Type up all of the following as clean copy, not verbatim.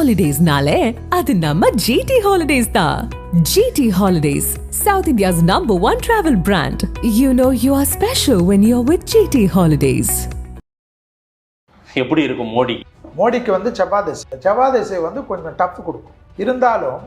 Holidays-nale, adu namma GT Holidays da. GT Holidays, South India's #1 travel brand. You know you are special when you're with GT Holidays. எப்படி இருக்கும் மோடிக்கு வந்து செவ்வாதேசை வந்து கொஞ்சம் tough கொடுக்கும். இருந்தாலும்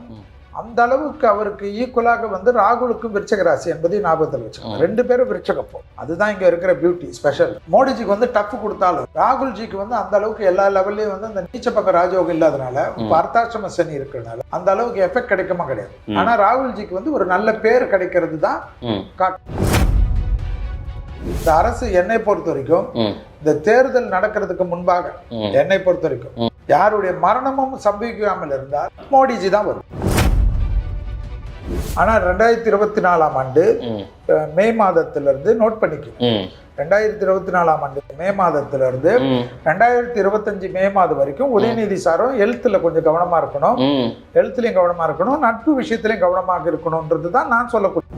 அந்த அளவுக்கு அவருக்கு ஈக்குவலாக வந்து ராகுலுக்கும் விருச்சக ராசி என்பதை ஞாபகத்தில் வச்சுக்கோங்க. 2 பேரும் விருச்சகப்போம். அதுதான் இங்க இருக்கிற பியூட்டி ஸ்பெஷல். மோடிஜிக்கு வந்து டஃப் கொடுத்தாலும் ராகுல்ஜிக்கு வந்து அந்த அளவுக்கு எல்லா லெவல்லையும் வந்து அந்த நீச்ச பக்க ராஜயோகம் இல்லாதனால அர்த்தாசிரம சனி இருக்கிறதுனால அந்த அளவுக்கு எஃபெக்ட் கிடைக்குமா கிடையாது. ஆனா ராகுல்ஜிக்கு வந்து ஒரு நல்ல பேர் கிடைக்கிறது தான் காட்டும். இந்த அரசு என்னை பொறுத்த வரைக்கும் இந்த தேர்தல் நடக்கிறதுக்கு முன்பாக என்னை பொறுத்த வரைக்கும் யாருடைய மரணமும் சம்பவிக்காமல் இருந்தால் மோடிஜி தான் வரும். ஆனா 2024ஆம் ஆண்டு மே மாதத்திலிருந்து நோட் பண்ணிக்கணும். 2024ஆம் ஆண்டு மே மாதத்திலிருந்து 2025 மே மாதம் வரைக்கும் உதயநிதி சாரும் ஹெல்த்ல கொஞ்சம் கவனமா இருக்கணும், ஹெல்த்லயும் கவனமா இருக்கணும், நட்பு விஷயத்திலையும் கவனமாக இருக்கணும்ன்றது தான் நான் சொல்லக்கூடிய.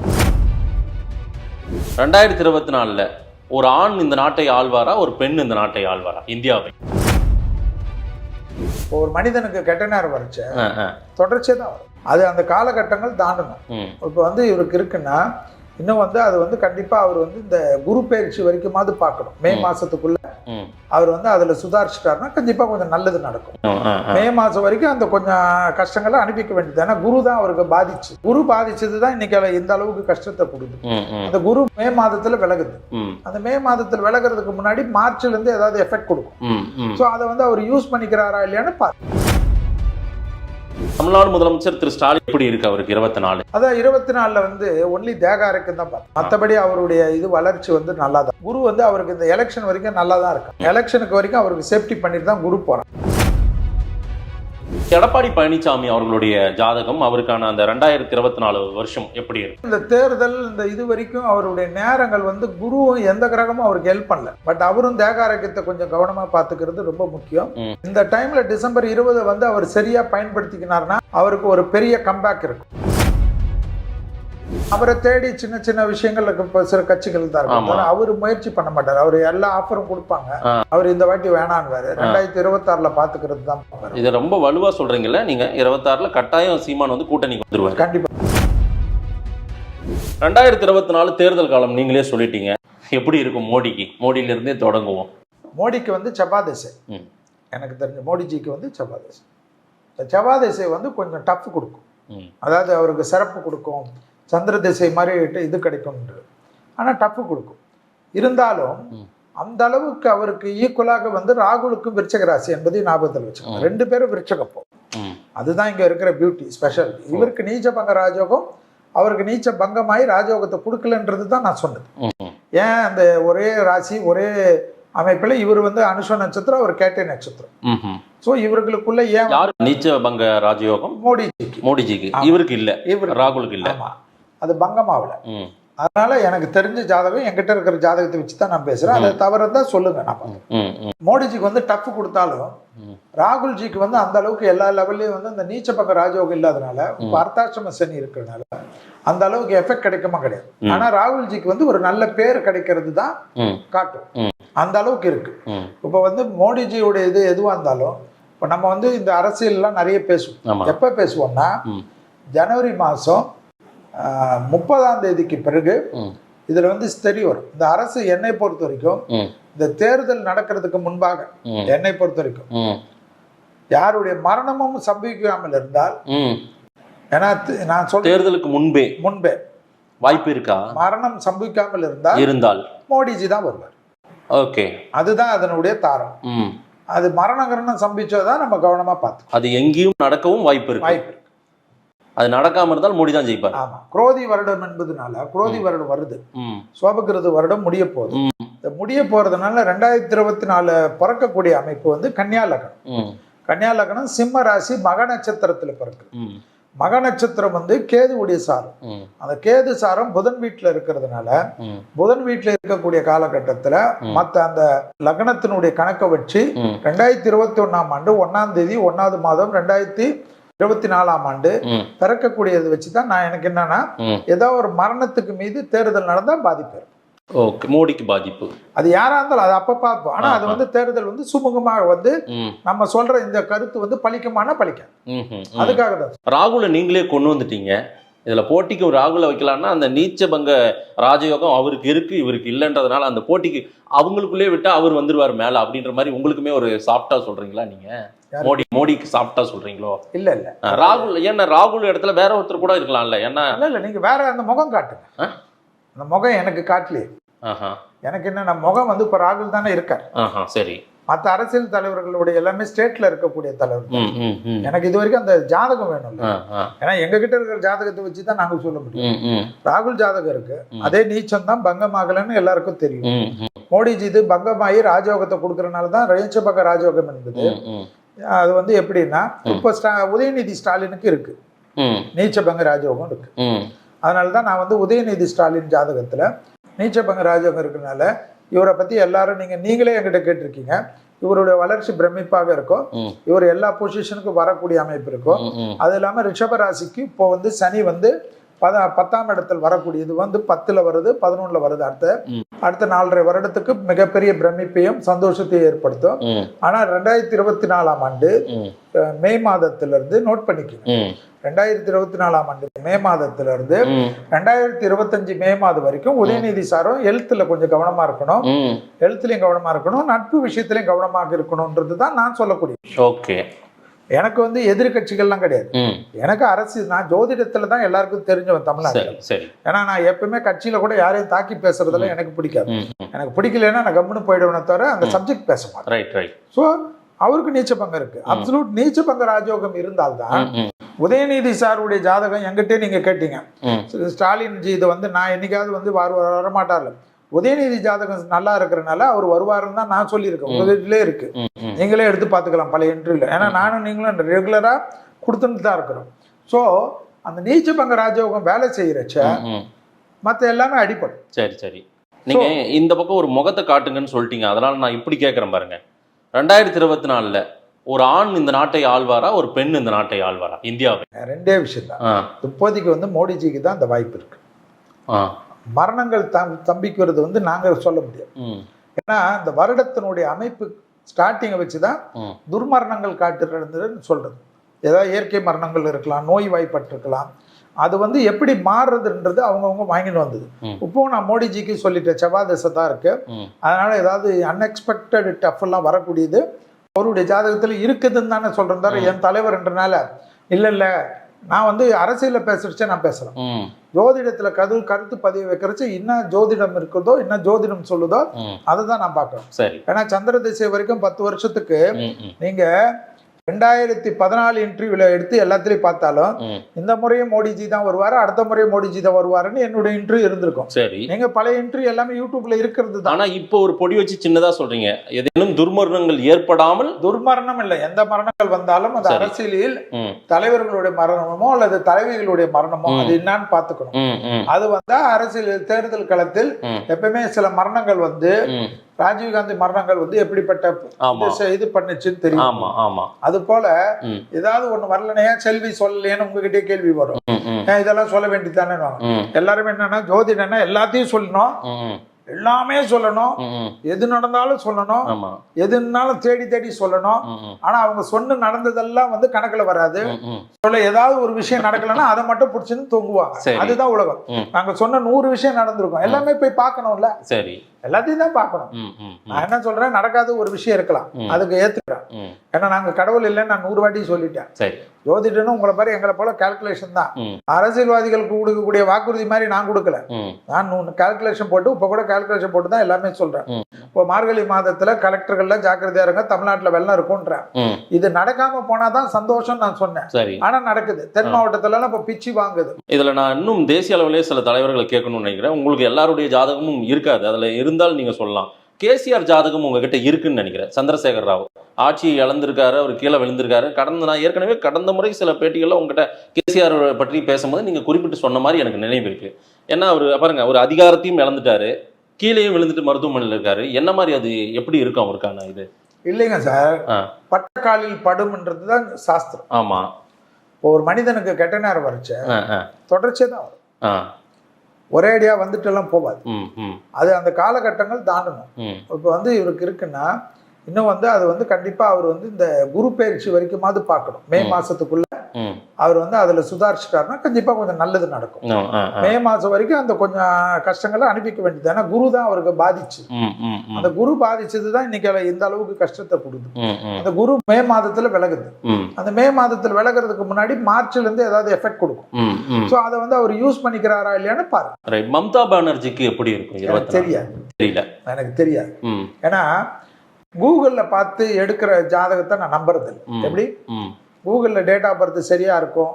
2024ல ஒரு ஆண் இந்த நாட்டை ஆள்வாரா, ஒரு பெண் இந்த நாட்டை ஆள்வாரா இந்தியாவை? ஒரு மனிதனுக்கு கெட்ட நேரம் வரைச்ச தொடர்ச்சியா தான் வரும். அது அந்த காலகட்டங்கள் தாண்டணும். இப்போ வந்து இவருக்கு இருக்குன்னா இன்னும் வந்து அது வந்து கண்டிப்பா அவர் வந்து இந்த குரு பயிற்சி வரைக்குமாவது பார்க்கணும். மே மாசத்துக்குள்ள அவர் வந்து அதுல சுதாரிச்சுட்டாருன்னா கண்டிப்பா கொஞ்சம் நல்லது நடக்கும். மே மாசம் வரைக்கும் அந்த கொஞ்சம் கஷ்டங்களை அனுப்பிக்க வேண்டியது. ஏன்னா குரு தான் அவருக்கு பாதிச்சு. குரு பாதிச்சதுதான் இன்னைக்கு இந்த அளவுக்கு கஷ்டத்தை கொடுக்குது. அந்த குரு மே மாதத்துல விலகுது. அந்த மே மாதத்துல விலகிறதுக்கு முன்னாடி மார்ச்ல இருந்து ஏதாவது எஃபெக்ட் கொடுக்கும். ஸோ அதை வந்து அவர் யூஸ் பண்ணிக்கிறாரா இல்லையான்னு பார்த்து. தமிழ்நாடு முதலமைச்சர் திரு ஸ்டாலின் எப்படி இருக்கு அவருக்கு 24? அதான் 24ல வந்து ஒன்லி தேகாருக்கு தான் பார்த்தோம். மற்றபடி அவருடைய இது வளர்ச்சி வந்து நல்லா தான். குரு வந்து அவருக்கு இந்த எலெக்ஷன் வரைக்கும் நல்லா தான் இருக்கு. எலெக்ஷனுக்கு வரைக்கும் அவருக்கு சேஃப்டி பண்ணிட்டு தான் குரு போறான். எடப்பாடி பழனிசாமி அவர்களுடைய ஜாதகம், அவருக்கான அந்த 2024 வருஷம் எப்படி இருக்கு? இந்த தேர்தல் இந்த இது வரைக்கும் அவருடைய நேரங்கள் வந்து குருவும் எந்த கிரகமும் அவருக்கு ஹெல்ப் பண்ணல. பட் அவரும் தேகாரகத்தை கொஞ்சம் கவனமா பாத்துக்கிறது ரொம்ப முக்கியம். இந்த டைம்ல டிசம்பர் 20 வந்து அவர் சரியா பயன்படுத்திக்கினார்னா அவருக்கு ஒரு பெரிய கம்பேக் இருக்கும். அவரை தேடி சின்ன சின்ன விஷயங்களுக்கு சில கட்சிகள் தான் இருக்கும். அவரு முயற்சி பண்ண மாட்டார். அவர் எல்லா ஆஃபரும் கொடுப்பாங்க. அவர் இந்த வாட்டி வேணான்னு 2026ல பாத்துக்கிறது தான். இதை ரொம்ப வலுவா சொல்றீங்கல்ல நீங்க. 26ல கட்டாயம் சீமான் வந்து கூட்டணிக்கு வந்துருவாரு கண்டிப்பா. 2024 தேர்தல் காலம் நீங்களே சொல்லிட்டீங்க. எப்படி இருக்கும் மோடியில இருந்தே தொடங்குவோம். மோடிக்கு வந்து செவ்வாதேசை எனக்கு தெரிஞ்ச. மோடிஜிக்கு வந்து செவ்வாதேசை. செவ்வாதேசை வந்து கொஞ்சம் டஃப் கொடுக்கும். அதாவது அவருக்கு சிறப்பு கொடுக்கும், சந்திர திசை மாதிரி இது கிடைக்கும்ன்றது. ஆனால் டஃப் கொடுக்கும். இருந்தாலும் அந்த அளவுக்கு அவருக்கு ஈக்குவலாக வந்து ராகுலுக்கும் விருச்சக ராசி என்பதை ஞாபகத்தில் வச்சுக்கோங்க. 2 பேரும் விருச்சகப்போம். அதுதான் இங்க இருக்கிற பியூட்டி ஸ்பெஷல். இவருக்கு நீச்ச பங்க ராஜயோகம், அவருக்கு நீச்ச பங்கமாயி ராஜயோகத்தை கொடுக்கலன்றது தான் நான் சொன்னது. ஏன் அந்த ஒரே ராசி ஒரே அமைப்புல இவர் வந்து அனுஷ நட்சத்திரம், அவர் கேட்டை நட்சத்திரம். சோ இவர்களுக்குள்ள ஏன் நீச்ச பங்க ராஜயோகம் மோடிஜிக்கு இவருக்கு இல்ல, ராகுலுக்கு இல்ல. அது பங்கமாவல. அதனால எனக்கு தெரிஞ்ச ஜாதகம் என்கிட்ட இருக்கிற ஜாதகத்தை வச்சுதான் நான் பேசுறேன். அதை தவறதான் சொல்லுங்க. நான் மோடிஜிக்கு வந்து டஃப் கொடுத்தாலும் ராகுல்ஜிக்கு வந்து அந்த அளவுக்கு எல்லா லெவல்லையும் வந்து அந்த நீச்ச பக்க ராஜயோகம் இல்லாதனால அர்த்தாசிரம சனி இருக்கிறதுனால அந்த அளவுக்கு எஃபெக்ட் கிடைக்குமா கிடையாது. ஆனா ராகுல்ஜிக்கு வந்து ஒரு நல்ல பேர் கிடைக்கிறது தான் காட்டும். அந்த அளவுக்கு இருக்கு. இப்ப வந்து மோடிஜியோட இது எதுவா இருந்தாலும் இப்ப நம்ம வந்து இந்த அரசியல் எல்லாம் நிறைய பேசுவோம். எப்ப பேசுவோம்னா ஜனவரி மாசம் 30ஆம் தேதிக்கு பிறகு இதுல வந்து தெரிய வரும். இந்த அரசு என்னை பொறுத்த வரைக்கும் இந்த தேர்தல் நடக்கிறதுக்கு முன்பாக என்னை பொறுத்த வரைக்கும் யாருடைய மரணமும் சம்பவிக்காமல் இருந்தால், ஏன்னா நான் சொல்றேன் தேர்தலுக்கு முன்பே வாய்ப்பு இருக்கா, மரணம் சம்பவிக்காமல் இருந்தால் மோடிஜி தான் வருவார். ஓகே, அதுதான் அதனுடைய தாரம். அது மரணகரணம் சம்பிச்சதான் நம்ம கவனமா பார்த்தோம். அது எங்கேயும் நடக்கவும் வாய்ப்பு இருக்கு. அது நடக்காம இருந்தால் மோடி தான் ஜெயிப்பார். ஆமா, குரோதி வருடம் என்பதுனால குரோதி வருடம் வருது, சோபகிருது வருடம் முடிய போகுது. இந்த முடிய போறதுனால 2024 பிறக்கக்கூடிய அமைப்பு வந்து கன்னியா லக்னம். கன்னியா லக்னம் சிம்ம ராசி மக நட்சத்திரத்துல பிறகு. மக நட்சத்திரம் வந்து கேதுவுடைய சாரம். அந்த கேது சாரம் புதன் வீட்டுல இருக்கிறதுனால புதன் வீட்டுல இருக்கக்கூடிய காலகட்டத்துல மத்த அந்த லக்னத்தினுடைய கணக்கை வச்சு 2021ஆம் ஆண்டு 1ஆம் தேதி 1வது மாதம் 2024ஆம் ஆண்டு பிறக்கக்கூடியது வச்சுதான் நான் எனக்கு என்னன்னா ஏதோ ஒரு மரணத்துக்கு மீது தேர்தல் நடந்தா பாதிப்பு. ஓகே, மோடிக்கு பாதிப்பு அது யாரா இருந்தாலும் அது அப்ப பார்ப்போம். ஆனா அது வந்து தேர்தல் வந்து சுமூகமாக வந்து நம்ம சொல்ற இந்த கருத்து வந்து பலிக்குமானா பலிக்கும். அதுக்காக தான் ராகுலை நீங்களே கொண்டு வந்துட்டீங்க. இதுல போட்டிக்கு ஒரு ராகுலை வைக்கலாம்னா அந்த நீச்ச பங்க ராஜயோகம் அவருக்கு இருக்கு, இவருக்கு இல்லைன்றதுனால அந்த போட்டிக்கு அவங்களுக்குள்ளே விட்டா அவர் வந்துருவார் மேல அப்படின்ற மாதிரி உங்களுக்குமே ஒரு சாஃப்டா சொல்றீங்களா நீங்க? மோடிக்கு சாஃப்டா சொல்றீங்களோ? இல்ல ராகுல் ஏன்னா ராகுல் இடத்துல வேற ஒருத்தர் கூட இருக்கலாம்ல. ஏன்னா இல்ல நீங்க வேற அந்த முகம் காட்டுங்க. அந்த முகம் எனக்கு காட்டலையே. எனக்கு என்ன முகம் வந்து இப்ப ராகுல் தானே இருக்கார். சரி, மற்ற அரசியல் தலைவர்களுடைய எல்லாமே ஸ்டேட்ல இருக்கக்கூடிய தலைவர்கள். எனக்கு இது வரைக்கும் அந்த ஜாதகம் வேணும். ஏன்னா எங்க கிட்ட இருக்கிற ஜாதகத்தை வச்சுதான் நாங்க சொல்ல முடியும். ராகுல் ஜாதகம் இருக்கு, அதே நீச்சம் தான் பங்கமாகலன்னு எல்லாருக்கும் தெரியும். மோடிஜி இது பங்கமாயி ராஜயோகத்தை கொடுக்கறதுனாலதான் நீச்சபங்க ராஜயோகம் என்பது. அது வந்து எப்படின்னா இப்ப உதயநிதி ஸ்டாலினுக்கு இருக்கு நீச்சபங்க ராஜயோகம் இருக்கு. அதனாலதான் நான் வந்து உதயநிதி ஸ்டாலின் ஜாதகத்துல நீச்சபங்க ராஜயோகம் இருக்கிறதுனால இவரை பத்தி எல்லாரும் நீங்களே என்கிட்ட கேட்டிருக்கீங்க. இவருடைய வளர்ச்சி பிரமிப்பாக இருக்கும், இவர் எல்லா பொசிஷனுக்கும் வரக்கூடிய அமைப்பு இருக்கும். அது இல்லாம ரிஷபராசிக்கு இப்போ வந்து சனி வந்து 10ஆம் இடத்தில் வரக்கூடியது வந்து 10ல் வருது, 11ல் வருது. அடுத்த 4.5 வருடத்துக்கு மிகப்பெரிய பிரமிப்பையும் சந்தோஷத்தையும் ஏற்படுத்தும். ஆனா 2024ஆம் ஆண்டு மே மாதத்திலிருந்து நோட் பண்ணிக்கோங்க, 2024ஆம் ஆண்டு மே மாதத்திலிருந்து 2025 மே மாதம் வரைக்கும் உதயநிதி சாரும் ஹெல்த்ல கொஞ்சம் கவனமா இருக்கணும், ஹெல்த்லயும் கவனமா இருக்கணும், நட்பு விஷயத்திலையும் கவனமாக இருக்கணும்ன்றதுதான் நான் சொல்லக்கூடிய. ஓகே, எனக்கு வந்து எதிர்கட்சிகள்லாம் கிடையாது. எனக்கு அரசு, நான் ஜோதிடத்துல தான் எல்லாருக்கும் தெரிஞ்சவன் தமிழ்நாட்டில். ஏன்னா நான் எப்பவுமே கட்சியில கூட யாரையும் தாக்கி பேசுறதுல எனக்கு பிடிக்காது. எனக்கு பிடிக்கலன்னா நான் கம்முன்னு போயிடுவேனே தவிர அந்த சப்ஜெக்ட் பேச மாட்டேன். ஸோ அவருக்கு நீச்ச பங்கம் இருக்கு, அப்சல்யூட் நீச்ச பங்க ராஜயோகம் இருந்தால்தான். உதயநிதி சாருடைய ஜாதகம் என்கிட்டே நீங்க கேட்டீங்க, ஸ்டாலின் ஜி இதை வந்து நான் என்னைக்காவது வந்து வரமாட்டார்ல. உதயநிதி ஜாதகம் நல்லா இருக்கிறனால அவர் வருவாருன்னு தான் நான் சொல்லியிருக்கேன். உங்க வீட்டிலே இருக்கு, நீங்களே எடுத்து பார்த்துக்கலாம் பழைய இன்டர்வியூல. ஏன்னா நானும் நீங்களும் ரெகுலரா கொடுத்துட்டு தான் இருக்கிறோம். ஸோ அந்த நீச்ச பங்க ராஜயோகம் வேலை செய்யறச்ச மற்ற எல்லாமே அடிப்படும். சரி சரி, நீங்க இந்த பக்கம் ஒரு முகத்தை காட்டுங்கன்னு சொல்லிட்டீங்க. அதனால நான் இப்படி கேட்கறேன் பாருங்க, 2024ல ஒரு ஆண் இந்த நாட்டை ஆழ்வாரா, ஒரு பெண் இந்த நாட்டை ஆழ்வாரா இந்தியாவை? ரெண்டே விஷயம் தான். இப்போதைக்கு வந்து மோடிஜிக்கு தான் அந்த வாய்ப்பு இருக்கு. மரணங்கள் தம்பிக்கிறது வந்து நாங்க சொல்ல முடியாது. ஏன்னா இந்த வருடத்தினுடைய அமைப்பு ஸ்டார்டிங்கை வச்சுதான் துர்மரணங்கள் காட்டுறதுன்னு சொல்றது. ஏதாவது இயற்கை மரணங்கள் இருக்கலாம், நோய் வாய்ப்பட்டிருக்கலாம். அது வந்து எப்படி மாறுறதுன்றது அவங்கவுங்க வாங்கிட்டு வந்தது. இப்போ நான் மோடிஜிக்கு சொல்லிட்டேன், செவ்வாய் தசை தான் இருக்கு, அதனால ஏதாவது அன்எக்ஸ்பெக்டட் டஃப் எல்லாம் வரக்கூடியது அவருடைய ஜாதகத்துல இருக்குதுன்னு தானே சொல்றேன் தவிர என் தலைவர்ன்றனால இல்ல. நான் வந்து அரசியல பேசுறச்சே நான் பேசுறேன். ஜோதிடத்துல கருத்து பதிவு வைக்கிறச்சு என்ன ஜோதிடம் இருக்குதோ, என்ன ஜோதிடம் சொல்லுதோ அதை தான் நான் பார்க்கறேன். ஏன்னா சந்திர திசை வரைக்கும் 10 வருஷத்துக்கு நீங்க 2014 இன்டர்வியூல எடுத்து எல்லாத்திலையும் பார்த்தாலும் இந்த முறையும் மோடிஜி தான் வருவாரு, அடுத்த முறையும் மோடிஜி தான் வருவாருன்னு என்னுடைய இன்டர்வியூ இருந்திருக்கும். சரி, நீங்க பழைய இன்டர்வியூ எல்லாமே யூடியூப்ல இருக்கிறது தான். ஆனா இப்போ ஒரு பொடி வச்சு சின்னதா சொல்றீங்க, ஏதேனும் துர்மரணங்கள் ஏற்படாமல். துர்மரணம் இல்லை, எந்த மரணங்கள் வந்தாலும் அது அரசியலில் தலைவர்களுடைய மரணமோ அல்லது தலைவிகளுடைய மரணமோ அது என்னன்னு பாத்துக்கணும். அது வந்தா அரசியல் தேர்தல் களத்தில் எப்பவுமே சில மரணங்கள் வந்து ராஜீவ்காந்தி மரணங்கள் வந்து எப்படிப்பட்ட இது பண்ணுச்சுன்னு தெரியும். அது போல ஏதாவது ஒண்ணு வரலனையா செல்வி சொல்லலையேன்னு உங்ககிட்டே கேள்வி வரும். இதெல்லாம் சொல்ல வேண்டியதானே. எல்லாருமே என்னன்னா ஜோதிடம்னா எல்லாத்தையும் சொல்லணும், எல்லாமே சொல்லணும், எது நடந்தாலும் சொல்லணும், எதுனாலும் தேடி தேடி சொல்லணும். ஆனா அவங்க சொன்ன நடந்ததெல்லாம் வந்து கணக்குல வராது. சொல்ல ஏதாவது ஒரு விஷயம் நடக்கலன்னா அதை மட்டும் பிடிச்சுன்னு தூங்குவாங்க. அதுதான் உலகம். நாங்க சொன்ன 100 விஷயம் நடந்திருக்கும், எல்லாமே போய் பார்க்கணும்ல. சரி, எல்லாத்தையும் தான் பார்க்கணும். நான் என்ன சொல்றேன், நடக்காத ஒரு விஷயம் இருக்கலாம், அதுக்கு ஏத்துக்கிறேன். ஏன்னா நாங்க கடவுள் இல்லைன்னு நான் 100 வாட்டி சொல்லிட்டேன். ஜோதிடனும் உங்களை மாதிரி எங்களை போல கால்குலேஷன் தான். அரசியல்வாதிகளுக்கு கொடுக்கக்கூடிய வாக்குறுதி மாதிரி நான் கொடுக்கல. நான் கால்குலேஷன் போட்டு இப்ப கூட கால்குலேஷன் போட்டு தான் எல்லாமே சொல்றேன். இப்போ மார்கழி மாதத்துல கலெக்டர்கள்ல ஜாக்கிரதையா இருங்க, தமிழ்நாட்டுல வெள்ளம் இருக்கும்ன்றேன். இது நடக்காம போனாதான் சந்தோஷம் நான் சொன்னேன். ஆனா நடக்குது. தென் மாவட்டத்துல எல்லாம் இப்ப பிச்சு வாங்குது. இதுல நான் இன்னும் தேசிய அளவிலே சில தலைவர்களை கேட்கணும்னு நினைக்கிறேன். உங்களுக்கு எல்லாருடைய ஜாதகமும் இருக்காது, அதுல இருந்தால் நீங்க சொல்லலாம். கேசிஆர் ஜாதகம் உங்ககிட்ட இருக்குன்னு நினைக்கிறேன். சந்திரசேகர் ராவ் ஆட்சியை இழந்திருக்காரு, அவர் கீழே விழுந்திருக்காரு. நான் ஏற்கனவே கடந்த முறை சில பேட்டிகள்ல உங்ககிட்ட கேசிஆர் பற்றி பேசும்போது நீங்க குறிப்பிட்டு சொன்ன மாதிரி எனக்கு நினைவு இருக்கு. ஏன்னா அவர் பாருங்க, ஒரு அதிகாரத்தையும் இழந்துட்டாரு, கீழேயும் விழுந்துட்டு மருத்துவமனையில் இருக்காரு. என்ன மாதிரி அது எப்படி இருக்கும் அவருக்கான இது? இல்லைங்க சார், பட்டக்காலில் படும்ன்றதுதான் சாஸ்திரம். ஆமா, ஒரு மனிதனுக்கு கெட்ட நேரம் வரைச்ச தொடர்ச்சியா தான் வரும். ஒரே அடியா வந்துட்டு எல்லாம் போகாது. ம், ம், அது அந்த காலகட்டங்கள் தாண்டணும். ம், இப்போ வந்து இவருக்கு இருக்குன்னா இன்னும் வந்து அது வந்து கண்டிப்பா அவர் வந்து இந்த குரு பயிற்சி வரைக்குமாவது பார்க்கணும். மே மாசத்துக்குள்ள ம். அவர் வந்து அதுல சுதாரிச்சுட்டாருன்னா கண்டிப்பா கொஞ்சம் நல்லது நடக்கும். மே மாசம் வரைக்கும் அந்த கொஞ்சம் கஷ்டங்களை அனுப்பிக்க வேண்டியது. ஏன்னா குரு தான் அவருக்கு பாதிச்சு. அந்த குரு பாதிச்சதுதான் இன்னைக்கு இந்த அளவுக்கு கஷ்டத்தை கொடுக்குது. அந்த குரு மே மாதத்துல விலகுது. அந்த மே மாதத்துல விலகிறதுக்கு முன்னாடி மார்ச்ல இருந்து ஏதாவது எஃபெக்ட் கொடுக்கும். சோ அதை வந்து அவர் யூஸ் பண்ணிக்கிறாரா இல்லையான்னு பாருங்க. மம்தா பானர்ஜிக்கு எப்படி இருக்கும்? தெரியாது, தெரியல, எனக்கு தெரியாது. ஏன்னா கூகுள்ல பார்த்து எடுக்கிற ஜாதகத்தை நான் நம்புறது இல்லை. எப்படி கூகுள்ல டேட் ஆஃப் பர்த் சரியா இருக்கும்,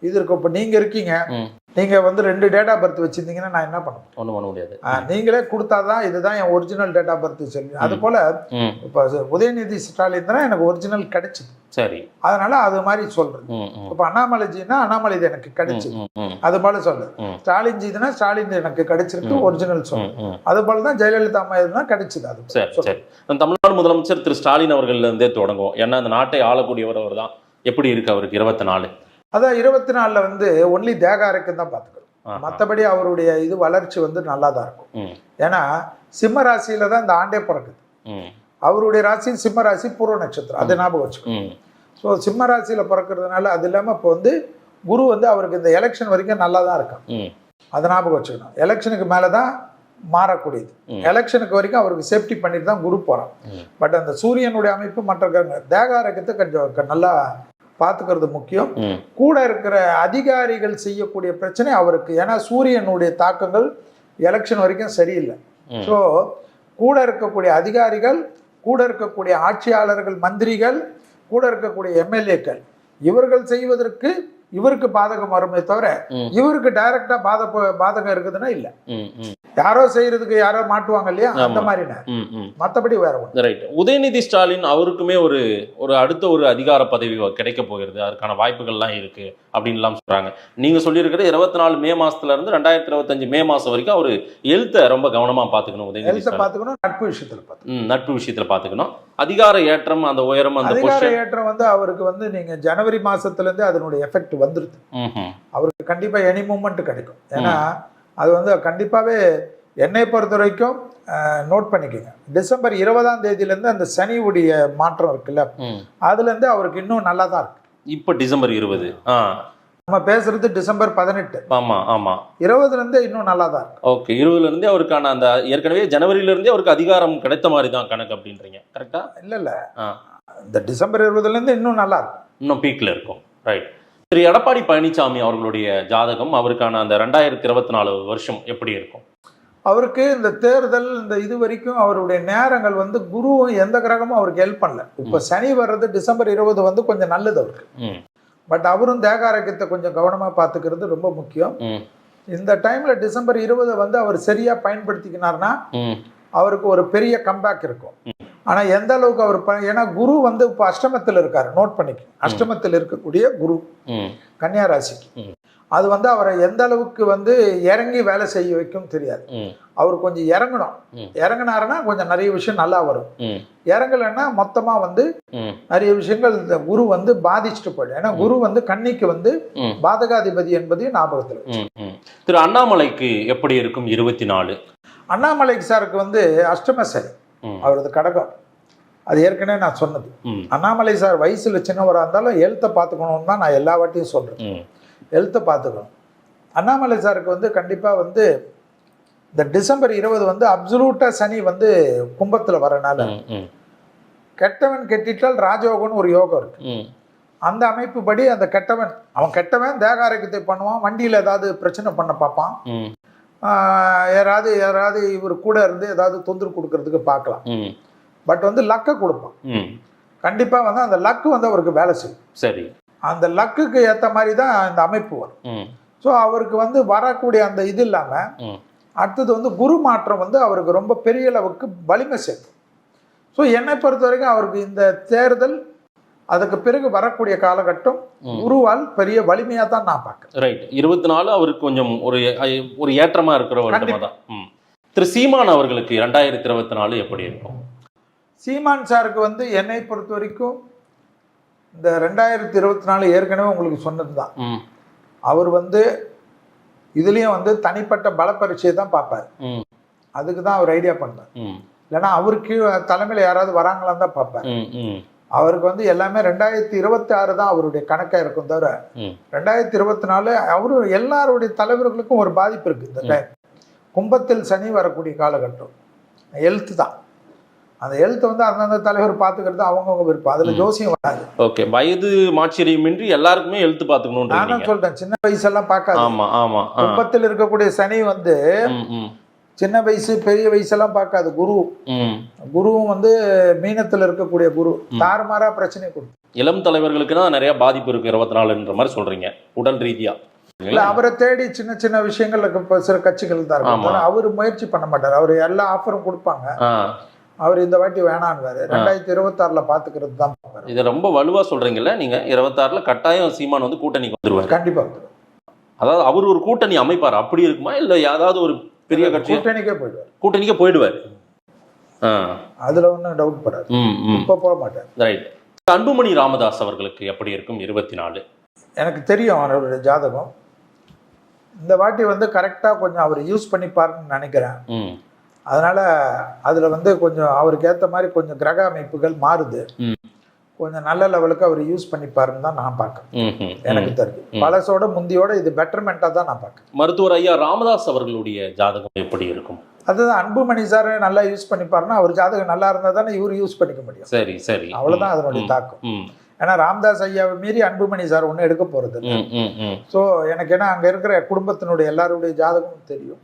இது இருக்கும். இப்ப நீங்க இருக்கீங்க, நீங்க வந்து 2 டேட் ஆஃப் பர்த் வச்சிருந்தீங்கன்னா நான் என்ன பண்ணுவேன்? ஒன்றும் பண்ண முடியாது. நீங்களே கொடுத்தாதான் இதுதான் என் ஒரிஜினல் டேட் ஆஃப் பர்த் சொல்லி. அது போல இப்ப உதயநிதி ஸ்டாலின் தான் எனக்கு ஒரிஜினல் கிடைச்சது. சரி, அதனால அது மாதிரி சொல்றது. இப்ப அண்ணாமலைஜினா அண்ணாமலை எனக்கு கிடைச்சது, அது போல சொல்றது. ஸ்டாலின் ஜினா ஸ்டாலின் எனக்கு கிடைச்சிருக்கு ஒரிஜினல் சொல்றது. அது போலதான் ஜெயலலிதா அம்மா கிடைச்சது. அது தமிழ்நாடு முதலமைச்சர் திரு ஸ்டாலின் அவர்கள் இருந்தே தொடங்கும். ஏன்னா அந்த நாட்டை ஆளக்கூடியவர் அவர் தான். எப்படி இருக்கு அவருக்கு 24? அதான் 24ல வந்து ஒன்லி தேக ஆரோக்கியம் தான் பார்த்துக்கணும். மற்றபடி அவருடைய இது வளர்ச்சி வந்து நல்லா தான் இருக்கும். ஏன்னா சிம்ம ராசியில தான் இந்த ஆண்டே பிறக்குது. அவருடைய ராசி சிம்ம ராசி, பூர்வ நட்சத்திரம், அதை ஞாபகம் வச்சுக்கணும். ஸோ சிம்ம ராசியில பிறக்கிறதுனால அது இல்லாமல் இப்போ வந்து குரு வந்து அவருக்கு இந்த எலெக்ஷன் வரைக்கும் நல்லா தான் இருக்கான். அதை ஞாபகம் வச்சுக்கணும். எலெக்ஷனுக்கு மேலே தான் மாறக்கூடியது. எலெக்ஷனுக்கு வரைக்கும் அவருக்கு சேஃப்டி பண்ணிட்டு தான் குரு போறான். பட் அந்த சூரியனுடைய அமைப்பு மற்ற தேக ஆரோக்கியத்தை கொஞ்சம் நல்லா பார்த்துக்கிறது முக்கியம். கூட இருக்கிற அதிகாரிகள் செய்யக்கூடிய பிரச்சனை அவருக்கு. ஏன்னா சூரியனுடைய தாக்கங்கள் எலெக்ஷன் வரைக்கும் சரியில்லை. ஸோ கூட இருக்கக்கூடிய அதிகாரிகள், கூட இருக்கக்கூடிய ஆட்சியாளர்கள், மந்திரிகள், கூட இருக்கக்கூடிய எம்எல்ஏக்கள், இவர்கள் செய்வதற்கு இவருக்கு பாதகம் வருமே தவிர இவருக்கு டைரக்டா பாதகம் இருக்குதுன்னா இல்ல. யாரோ செய்யறதுக்கு யாரோ மாட்டுவாங்க இல்லையா, அந்த மாதிரி. மற்றபடி வேற ஒன்று. ரைட். உதயநிதி ஸ்டாலின் அவருக்குமே ஒரு அடுத்த ஒரு அதிகார பதவி கிடைக்க போகிறது, அதுக்கான வாய்ப்புகள்லாம் இருக்கு அப்படின்லாம் சொல்றாங்க. நீங்க சொல்லியிருக்கிறது 24 மே மாசத்துல இருந்து 2025 மே மாசம் வரைக்கும் அவரு ஹெல்த்தை ரொம்ப கவனமா பாத்துக்கணும். உதயநிதி பாத்துக்கணும், நட்பு விஷயத்துல பாத்துக்கணும். நட்பு விஷயத்துல பாத்துக்கணும். அதிகார ஏற்றம், அந்த உயரம், அந்த அதிகார ஏற்றம் வந்து அவருக்கு வந்து நீங்க ஜனவரி மாசத்துல இருந்து அதனுடைய எஃபெக்ட் வந்துருது. அவருக்கு கண்டிப்பா எனி மூமெண்ட் கிடைக்கும். ஏன்னா அது வந்து கண்டிப்பாவே என்னை பொறுத்த வரைக்கும் நோட் பண்ணிக்கோங்க. டிசம்பர் 20ஆம் தேதியிலேருந்து அந்த சனியுடைய மாற்றம் இருக்குல்ல, அதுல இருந்து அவருக்கு இன்னும் நல்லா தான் இருக்கு. இப்போ டிசம்பர் 20, நம்ம பேசுறது டிசம்பர் 18. ஆமா ஆமா, 20ல இருந்தே இன்னும் நல்லா தான் இருக்கு. ஓகே, 20ல இருந்தே அவருக்கான அந்த ஏற்கனவே ஜனவரியில இருந்தே அவருக்கு அதிகாரம் கிடைத்த மாதிரி தான் கணக்கு அப்படின்றீங்க, கரெக்டா? இல்ல இந்த டிசம்பர் 20ல இருந்து இன்னும் நல்லா இருக்கும், இன்னும் பீக்ல இருக்கும். ரைட். திரு எடப்பாடி பழனிசாமி அவர்களுடைய ஜாதகம், அவருக்கான அந்த 2024 வருஷம் எப்படி இருக்கும்? அவருக்கு இந்த தேர்தல் இந்த இது வரைக்கும் அவருடைய நேரங்கள் வந்து குருவும் எந்த கிரகமும் அவருக்கு ஹெல்ப் பண்ணல. இப்ப சனி வர்றது டிசம்பர் 20 வந்து கொஞ்சம் நல்லது அவருக்கு. பட் அவரும் தேக ஆரோக்கியத்தை கொஞ்சம் கவனமா பாத்துக்கிறது ரொம்ப முக்கியம். இந்த டைம்ல டிசம்பர் 20 வந்து அவர் சரியா பயன்படுத்திக்கினார்னா அவருக்கு ஒரு பெரிய கம்பேக் இருக்கும். ஆனா எந்த அளவுக்கு அவர் ஏன்னா குரு வந்து இப்ப அஷ்டமத்தில் இருக்காரு, நோட் பண்ணிக்க. அஷ்டமத்தில் இருக்கக்கூடிய குரு கன்னியா ராசிக்கு, அது வந்து அவரை எந்த அளவுக்கு வந்து இறங்கி வேலை செய்ய வைக்கும் தெரியாது. அவர் கொஞ்சம் இறங்கணும். இறங்கினாருன்னா கொஞ்சம் நிறைய விஷயம் நல்லா வரும். இறங்கலைன்னா மொத்தமா வந்து நிறைய விஷயங்கள் இந்த குரு வந்து பாதிச்சுட்டு போயிடும். ஏன்னா குரு வந்து கன்னிக்கு வந்து பாதகாதிபதி என்பதையும் ஞாபகத்தில். திரு அண்ணாமலைக்கு எப்படி இருக்கும் 24? அண்ணாமலை சாருக்கு வந்து அஷ்டம சரி, அவரது கடகம். அது ஏற்கனவே நான் சொன்னது. அண்ணாமலை சார் வயசுல சின்னவராக இருந்தாலும் ஹெல்த்தை பார்த்துக்கணும்னு தான் நான் எல்லா வாட்டியும் சொல்றேன். ஹெல்த்தை பார்த்துக்கணும். அண்ணாமலை சாருக்கு வந்து கண்டிப்பா வந்து இந்த டிசம்பர் 20 வந்து அப்சல்யூட்டா சனி வந்து கும்பத்துல வரனால கெட்டவன் கெட்டிட்டால் ராஜயோகம்னு ஒரு யோகம் இருக்கு. அந்த அமைப்பு படி அந்த அவன் கெட்டவன் தேக ஆரோக்கியத்தை பண்ணுவான், வண்டியில ஏதாவது பிரச்சனை பண்ண பார்ப்பான், யாராவது இவர் கூட இருந்து ஏதாவது தொந்தரவு கொடுக்கறதுக்கு பார்க்கலாம். பட் வந்து லக்கை கொடுப்பான். கண்டிப்பா வந்து அந்த லக்கு வந்து அவருக்கு வேலை செய்யும். சரி, அந்த லக்குக்கு ஏற்ற மாதிரி தான் இந்த அமைப்பு வரும். ஸோ அவருக்கு வந்து வரக்கூடிய அந்த இது இல்லாம அடுத்தது வந்து குரு மாற்றம் வந்து அவருக்கு ரொம்ப பெரிய அளவுக்கு வலிமை சேர்க்கும். ஸோ என்னை பொறுத்த வரைக்கும் அவருக்கு இந்த தேர்தல் அதுக்கு பிறகு வரக்கூடிய காலகட்டம் குருவால் பெரிய வலிமையா தான் நான் பார்க்கிறேன். ரைட். 24 அவருக்கு கொஞ்சம் ஒரு ஏற்றமா இருக்கிற வருடமா தான். திரு சீமான் அவர்களுக்கு 2024 எப்படி இருக்கும்? சீமான் சாருக்கு வந்து என்னை பொறுத்த வரைக்கும் இந்த 2024 ஏற்கனவே உங்களுக்கு சொன்னது தான். அவர் வந்து இதுலயும் வந்து தனிப்பட்ட பல பரீட்சையை தான் பார்ப்பாரு. அதுக்கு தான் அவர் ஐடியா பண்ணார். இல்லைன்னா அவருக்கு தலைமையில் யாராவது வராங்களான்னு தான் பார்ப்பாரு. அவருக்கு வந்து எல்லாமே 2026 தான் அவருடைய கணக்கா இருக்கும் தவிர 2024 அவரு எல்லாருடைய தலைவர்களுக்கும் ஒரு பாதிப்பு இருக்கு. இந்த டைம் கும்பத்தில் சனி வரக்கூடிய காலகட்டம் ஹெல்த் தான். அந்த ஹெல்த் வந்து அந்தந்த தலைவர் பாத்துக்கிறது அவங்கவுங்க விருப்பம். அதுல ஜோசியம் வராது. ஓகே, வயது மாச்சரியமின்றி எல்லாருக்குமே ஹெல்த் பாத்துக்கணும். நானும் சொல்றேன், சின்ன வயசெல்லாம் பார்க்காது. ஆமா ஆமா. கும்பத்தில் இருக்கக்கூடிய சனி வந்து சின்ன வயசு பெரிய வயசெல்லாம் பார்க்காது. குருவும் வந்து மீனத்துல இருக்கக்கூடிய குரு தாறுமாறா பிரச்சனை கொடுக்கும். இளம் தலைவர்களுக்கு தான் நிறைய பாதிப்பு இருக்கு 24ன்ற மாதிரி சொல்றீங்க உடல் ரீதியா. இல்ல அவரை தேடி சின்ன சின்ன விஷயங்கள் சில கட்சிகள் தான் இருக்கும். அவரு முயற்சி பண்ண மாட்டாரு. அவரு எல்லா ஆஃபரும் கொடுப்பாங்க. அவர் இந்த வாட்டி வேணான்வாரு. 2026 பாத்துக்கிறது தான். இதை ரொம்ப வலுவா சொல்றீங்கல்ல நீங்க. 26 கட்டாயம் சீமான் வந்து கூட்டணிக்கு வந்துருவாரு. கண்டிப்பா வந்துருவாரு. அதாவது அவர் ஒரு கூட்டணி அமைப்பார் அப்படி இருக்குமா, இல்ல ஏதாவது ஒரு பெரிய கட்சி கூட்டணிக்கே போயிடுவாரு. அதுல ஒன்னும் டவுட் படாது. இப்ப போக மாட்டார். ரைட். அன்புமணி ராமதாஸ் அவர்களுக்கு எப்படி இருக்கும் 24? எனக்கு தெரியும் அவருடைய ஜாதகம். இந்த வாட்டி வந்து கரெக்டா கொஞ்சம் அவர் யூஸ் பண்ணிப்பாருன்னு நினைக்கிறேன். அதனால அதுல வந்து கொஞ்சம் அவருக்கு ஏற்ற மாதிரி கொஞ்சம் கிரக அமைப்புகள் மாறுது. கொஞ்சம் நல்ல லெவலுக்கு அவர் யூஸ் பண்ணிப்பாருன்னு தான் நான் பார்க்கறேன். எனக்கு தெரிஞ்சு பழசோட முந்தியோட இது பெட்டர்மெண்டா தான் நான் பார்க்கறேன். மருத்துவர் ஐயா ராமதாஸ் அவர்களுடைய ஜாதகம் எப்படி இருக்கும்? அதுதான் அன்புமணி சார் நல்லா யூஸ் பண்ணிப்பாருன்னா அவர் ஜாதகம் நல்லா இருந்தா தானே இவரு யூஸ் பண்ணிக்க முடியும். சரி சரி, அவ்வளவுதான் அதனுடைய தாக்கம். ஏன்னா ராமதாஸ் ஐயாவை மீறி அன்புமணி சார் ஒன்னும் எடுக்க போறது இல்லை. ஸோ எனக்கு ஏன்னா அங்க இருக்கிற குடும்பத்தினுடைய எல்லாருடைய ஜாதகமும் தெரியும்.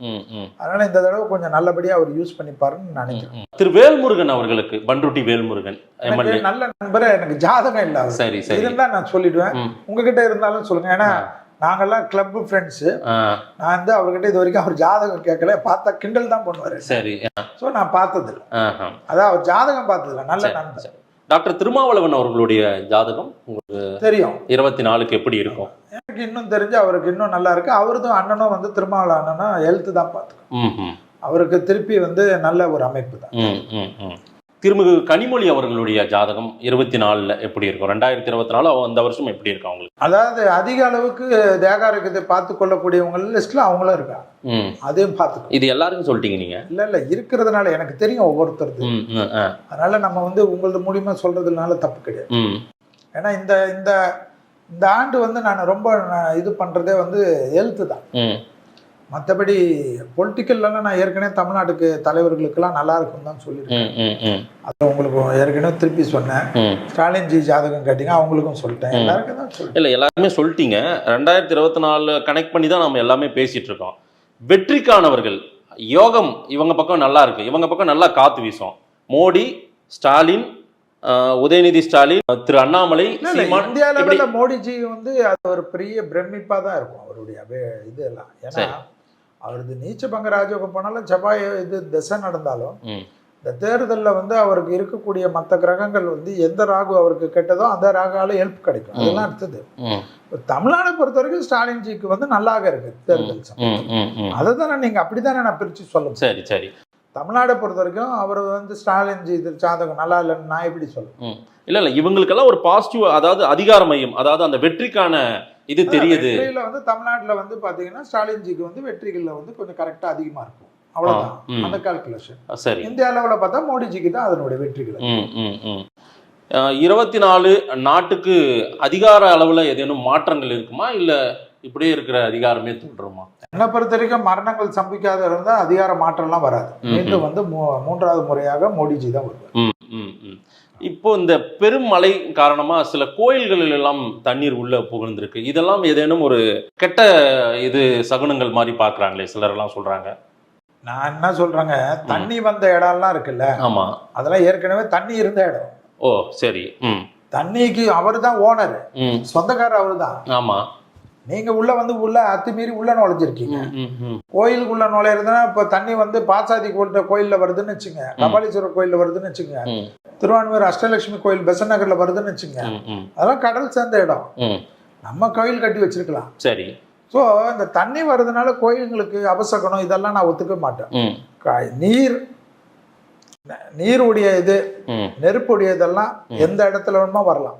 அதனால இந்த தடவை கொஞ்சம் நல்லபடியா அவர் யூஸ் பண்ணிப்பாருன்னு நினைக்கிறேன். திரு வேல்முருகன் அவர்களுக்கு, பண்ருட்டி வேல்முருகன் நல்ல நண்பரை, எனக்கு ஜாதகம் இல்லை. சரி சரி, இதுதான் நான் சொல்லிடுவேன். உங்ககிட்ட இருந்தாலும் சொல்லுங்க. ஏன்னா நாங்கெல்லாம் கிளப் ஃப்ரெண்ட்ஸ். நான் வந்து அவர்கிட்ட இது வரைக்கும் அவர் ஜாதகம் கேட்கல. பார்த்தா கிண்டல் தான் பண்ணுவாரு. சரி. ஸோ நான் பார்த்தது இல்லை. அதான் அவர் ஜாதகம் பார்த்ததில்ல. நல்ல நண்பர். டாக்டர் திருமாவளவன் அவர்களுடைய ஜாதகம் உங்களுக்கு தெரியும் 24க்கு எப்படி இருக்கும்? எனக்கு இன்னும் தெரிஞ்சு அவருக்கு இன்னும் நல்லா இருக்கு. அவருக்கும் அண்ணனும் வந்து திருமாவளவன் அண்ணனும் ஹெல்த் தான் பார்த்துக்கணும். அவருக்கு திருப்பி வந்து நல்ல ஒரு அமைப்பு தான். திருமிகு கனிமொழி அவர்களுடைய ஜாதகம் 24ல எப்படி இருக்கும்? 2024 அந்த வருஷம் எப்படி இருக்கும் அவங்களுக்கு? அதாவது அதிக அளவுக்கு தேகாரகத்தை பார்த்து கொள்ளக்கூடியவங்க லிஸ்ட்ல அவங்களும் இருக்காங்க. அதையும் பார்த்துக்கணும். இது எல்லாருக்கும் சொல்லிட்டீங்க நீங்க? இல்ல இருக்கிறதுனால எனக்கு தெரியும் ஒவ்வொருத்தருக்கு. அதனால நம்ம வந்து உங்களது மூலியமா சொல்றதுனால தப்பு கிடையாது. ஏன்னா இந்த இந்த இந்த ஆண்டு வந்து நான் ரொம்ப இது பண்றதே வந்து ஹெல்த் தான். மற்றபடி பொலிட்டிக்கல்லாம் நான் ஏற்கனவே தமிழ்நாட்டுக்கு தலைவர்களுக்கெல்லாம் நல்லா இருக்குன்னு தான் சொல்லியிருக்கேன். அதை உங்களுக்கு ஏற்கனவே திருப்பி சொன்னேன். ஸ்டாலின்ஜி ஜாதகம் கேட்டீங்க, அவங்களுக்கும் சொல்லிட்டேன். எல்லாருக்கும் தான் சொல்லிட்டேன். இல்லை எல்லாருமே சொல்லிட்டீங்க. 2024 கனெக்ட் பண்ணி தான் நம்ம எல்லாமே பேசிட்டு இருக்கோம். வெற்றிக்கானவர்கள் யோகம் இவங்க பக்கம் நல்லா இருக்கு, இவங்க பக்கம் நல்லா காத்து வீசும். மோடி, ஸ்டாலின், உதயநிதி ஸ்டாலின், திரு அண்ணாமலை, இந்தியா லெவல்ல மோடிஜி வந்து அது ஒரு பெரிய பிரமிப்பா தான் இருக்கும் அவருடைய இது எல்லாம். ஏன்னா அவரது நீச்சபங்க ராஜயோகம் போனாலும் செவ்வாய் இது திசை நடந்தாலும் இந்த தேர்தலில் வந்து அவருக்கு இருக்கக்கூடிய மற்ற கிரகங்கள் வந்து எந்த ராகு அவருக்கு கெட்டதோ அந்த ராகால ஹெல்ப் கிடைக்கும். அதெல்லாம் அடுத்தது. தமிழ்நாடு பொறுத்த வரைக்கும் ஸ்டாலின்ஜிக்கு வந்து நல்லாக இருக்கு தேர்தல். அதை தானே நீங்க அப்படித்தானே நான் பிரிச்சு சொல்லுங்க. சரி சரி. தமிழ்நாடை பொறுத்த வரைக்கும் அவர் வந்து ஸ்டாலின்ஜி இது ஜாதகம் நல்லா இல்லைன்னு நான் எப்படி சொல்லுவேன்? இல்ல இவங்களுக்கெல்லாம் ஒரு பாசிட்டிவ், அதாவது அதிகார மையம், அதாவது அந்த வெற்றிக்கான இது தெரியுது. வெற்றியில வந்து தமிழ்நாட்டுல வந்து பாத்தீங்கன்னா ஸ்டாலின்ஜிக்கு வந்து வெற்றிகள்ல வந்து கொஞ்சம் கரெக்டா அதிகமா இருக்கும். அவ்வளவுதான் அந்த கால்குலேஷன். சரி. இந்தியா லெவல்ல பார்த்தா மோடிஜிக்கு தான் அதனுடைய வெற்றிகள். 24 நாட்டுக்கு அதிகார அளவுல ஏதேனும் மாற்றங்கள் இருக்குமா, இல்ல இப்படியே இருக்கிற அதிகாரமே தோன்றுமா? என்னை பொறுத்த வரைக்கும் மரணங்கள் சம்பிக்காத இருந்தால் அதிகார மாற்றம்லாம் வராது. மீண்டும் வந்து 3வது முறையாக மோடிஜி தான் வருவார். இப்போ இந்த பெருமழை காரணமா சில கோயில்களில் எல்லாம் தண்ணீர் உள்ள புகழ்ந்திருக்கு. இதெல்லாம் ஏதேனும் ஒரு கெட்ட இது சகுனங்கள் மாதிரி பாக்குறாங்களே சிலர் எல்லாம் சொல்றாங்க. நான் என்ன சொல்றேங்க, தண்ணி வந்த இடம்லாம் இருக்குல்ல, ஆமா, அதெல்லாம் ஏற்கனவே தண்ணி இருந்த இடம். ஓ சரி. தண்ணிக்கு அவரு தான் ஓனர், சொந்தக்காரர் அவரு தான். ஆமா. நீங்க உள்ள வந்து உள்ள அத்துமீறி உள்ள நுழைஞ்சிருக்கீங்க. கோயிலுக்குள்ள நுழையிறதுன்னா இப்ப தண்ணி வந்து பாசாதி கோயில்ல வருதுன்னு வச்சுங்க, கபாலீஸ்வரர் கோயில்ல வருதுன்னு வச்சுங்க, திருவான்மையூர் அஷ்டலட்சுமி கோயில் பெசன் நகர்ல வருதுன்னு வச்சுங்க, அதெல்லாம் கடல் சேர்ந்த இடம். நம்ம கோயில் கட்டி வச்சிருக்கலாம். சரி. ஸோ இந்த தண்ணி வர்றதுனால கோயில்களுக்கு அபசகனம் இதெல்லாம் நான் ஒத்துக்க மாட்டேன். நீருடைய இது நெருப்புடைய இதெல்லாம் எந்த இடத்துல வேணுமோ வரலாம்,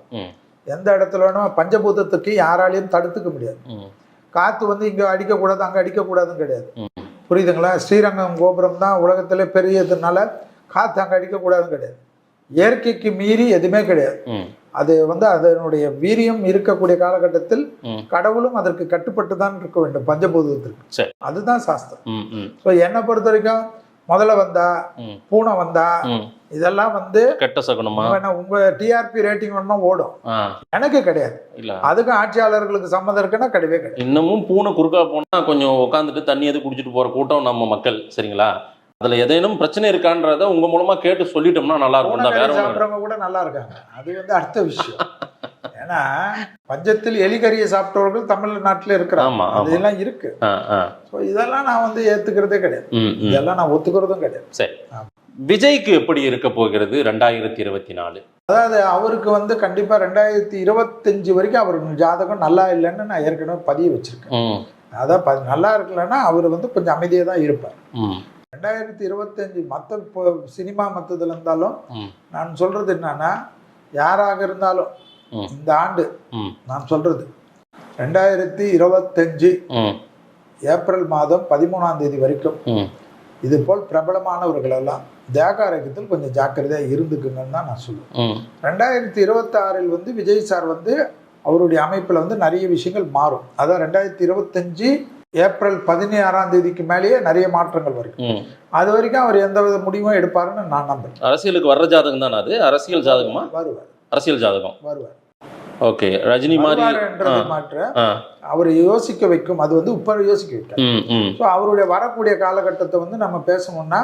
எந்த இடத்துல வேணுமோ. பஞ்சபூதத்துக்கு யாராலையும் தடுத்துக்க முடியாது. காற்று வந்து இங்கே அடிக்கக்கூடாது அங்கே அடிக்கக்கூடாதுன்னு கிடையாது. புரியுதுங்களா? ஸ்ரீரங்கம் கோபுரம் தான் உலகத்திலே பெரியதுனால காற்று அங்கே அடிக்கக்கூடாதுன்னு கிடையாது. இயற்கைக்கு மீறி எதுவுமே கிடையாது. அது வந்து அதனுடைய வீரியம் இருக்கக்கூடிய காலகட்டத்தில் கடவுளும் அதற்கு கட்டுப்பட்டு தான் இருக்க வேண்டும் பஞ்சபூதத்திற்கு. அதுதான் சாஸ்திரம். ஸோ என்னை பொறுத்த வரைக்கும் முதல்ல வந்தா பூனை வந்தா இதெல்லாம் வந்து கெட்ட சகுனமா உங்க டிஆர்பி ரேட்டிங் வேணுமா ஓடும். எனக்கு கிடையாது. அதுக்கு ஆட்சியாளர்களுக்கு சம்மதம் இருக்குன்னா கிடையவே கிடையாது. இன்னமும் பூனை குறுக்கா போனா கொஞ்சம் உட்காந்துட்டு தண்ணி எது குடிச்சிட்டு போற கூட்டம் நம்ம மக்கள். சரிங்களா? அதுல ஏதேனும் பிரச்சனை இருக்கான்றத உங்க மூலமா கேட்டு சொல்லிட்டோம்னா நல்லா இருக்கும். சாப்பிட்றவங்க கூட நல்லா இருக்காங்க. அது வந்து அடுத்த விஷயம். ஏன்னா பஞ்சத்தில் எலிகறியை சாப்பிட்டவர்கள் தமிழ்நாட்டில் இருக்கிறாங்க. அதெல்லாம் இருக்கு. இதெல்லாம் நான் வந்து ஏத்துக்கிறதே கிடையாது. இதெல்லாம் நான் ஒத்துக்கிறதும் கிடையாது. சரி, விஜய்க்கு எப்படி இருக்க போகிறது 2024? அதாவது அவருக்கு வந்து கண்டிப்பா 2025 வரைக்கும் அவர் ஜாதகம் நல்லா இல்லைன்னு நான் ஏற்கனவே பதிய வச்சிருக்கேன். அதான் நல்லா இருக்கலன்னா அவர் வந்து கொஞ்சம் அமைதியாக தான் இருப்பார். 2025 மற்ற சினிமா மற்றதுல இருந்தாலும் நான் சொல்றது என்னன்னா, யாராக இருந்தாலும் இந்த ஆண்டு நான் சொல்றது 2025 ஏப்ரல் மாதம் 13ஆம் தேதி வரைக்கும் இது போல் பிரபலமானவர்கள் எல்லாம் தேகாரகத்தில் கொஞ்சம் ஜாக்கிரதையா இருந்துக்குங்கன்னு தான் நான் சொல்லுவேன். 2026 வந்து விஜய் சார் வந்து அவருடைய அமைப்புல வந்து நிறைய விஷயங்கள் மாறும். அதான் 2025 ஏப்ரல் 16ஆம் தேதிக்கு மேலேயே நிறைய மாற்றங்கள் வரும். அது வரைக்கும் அவர் எந்த வித முடிவும் எடுப்பாருன்னு நான் நம்புறேன். அரசியலுக்கு வர்ற ஜாதகம் தான் அது. அரசியல் ஜாதகமா? வருவார். அரசியல் ஜாதகம் வருவார். ஓகே. ரஜினி மாதிரி மாற்ற அவரை யோசிக்க வைக்கும். அது வந்து இப்ப யோசிக்க வைக்கும். ஸோ அவருடைய வரக்கூடிய காலகட்டத்தை வந்து நம்ம பேசணும்னா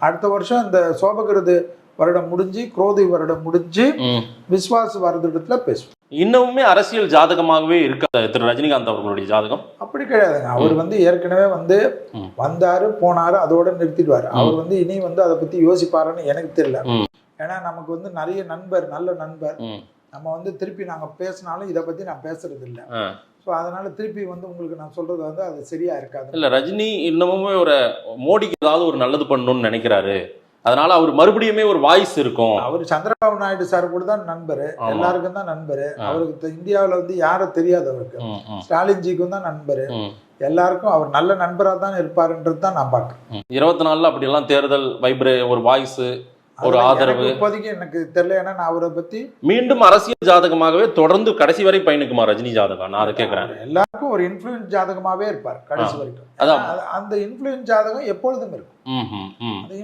அடுத்த வருஷம் இந்த சோபகிருது வருடம் முடிஞ்சு குரோதி வருடம் முடிஞ்சு விஸ்வாச வருடத்துல பேசுவோம். இன்னமுமே அரசியல் ஜாதகமாகவே இருக்காது திரு ரஜினிகாந்த் அவர்களுடைய ஜாதகம். அப்படி கிடையாதுங்க. அவர் வந்து ஏற்கனவே வந்து வந்தாரு போனாரு அதோட நிறுத்திடுவாரு. அவர் வந்து இனி வந்து அதை பத்தி யோசிப்பாருன்னு எனக்கு தெரியல. ஏன்னா நமக்கு வந்து நிறைய நண்பர், நல்ல நண்பர், நம்ம வந்து திருப்பி நாங்க பேசினாலும் இதை பத்தி நான் பேசுறது இல்லை. ஸோ அதனால திருப்பி வந்து உங்களுக்கு நான் சொல்றது வந்து அது சரியா இருக்காது. இல்ல, ரஜினி இன்னமுமே ஒரு மோடிக்கு ஏதாவது ஒரு நல்லது பண்ணணும்னு நினைக்கிறாரு. அதனால அவர் மறுபடியுமே ஒரு வாய்ஸ் இருக்கும். அவர் சந்திரபாபு நாயுடு சார் கூட தான் நண்பரு, எல்லாருக்கும் தான் நண்பரு. அவருக்கு இந்தியாவில் வந்து யாரும் தெரியாது. அவருக்கு ஸ்டாலின்ஜிக்கும் தான் நண்பரு. எல்லாருக்கும் அவர் நல்ல நண்பராக தான் இருப்பாருன்றது தான் நான் பார்க்குறேன். 24 அப்படி எல்லாம் தேர்தல் வைப்ரே ஒரு வாய்ஸ், ஒரு ஆதரவு இப்போதைக்கு எனக்கு தெரியல. ஏன்னா நான் அவரை பத்தி மீண்டும் அரசியல் ஜாதகமாகவே தொடர்ந்து கடைசி வரை பயணிக்குமா ரஜினி ஜாதகம்? நான் அதை கேட்கிறேன். எல்லாருக்கும் ஒரு இன்ஃப்ளூயன்ஸ் ஜாதகமாவே இருப்பார் கடைசி வரைக்கும். அந்த இன்ஃப்ளூயன்ஸ் ஜாதகம் எப்பொழுதும் இருக்கும். அந்த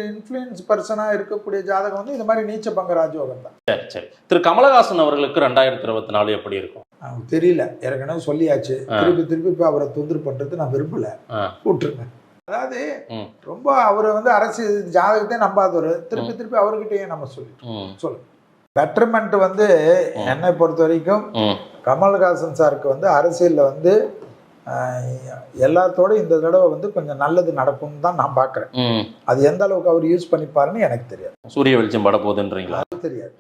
இன்ஃப்ளூயன்ஸ் பர்சனா இருக்கக்கூடிய ஜாதகம் வந்து இந்த மாதிரி நீச்ச பங்க ராஜயோகம் தான். சரி சரி. திரு கமலஹாசன் அவர்களுக்கு 2024 எப்படி இருக்கும்? தெரியல. ஏற்கனவே சொல்லியாச்சு. திருப்பி இப்ப அவரை தொந்தரவு பண்றது நான் விரும்பல. கூட்டுருங்க. அதாவது ரொம்ப அவரை வந்து அரசியல் ஜாதகத்தை நம்பாதவர் திருப்பி அவர்கிட்டயே நம்ம சொல்லுங்க. பெட்டர்மெண்ட் வந்து என்னை பொறுத்த வரைக்கும் கமல்ஹாசன் சாருக்கு வந்து அரசியல்ல வந்து எல்லாத்தோட இந்த தடவை வந்து கொஞ்சம் நல்லது நடக்கும்னு தான் நான் பாக்குறேன். அது எந்த அளவுக்கு அவர் யூஸ் பண்ணிப்பாருன்னு எனக்கு தெரியாது. சூரிய வெளிச்சம் பட போகுதுன்றீங்களா? தெரியாது.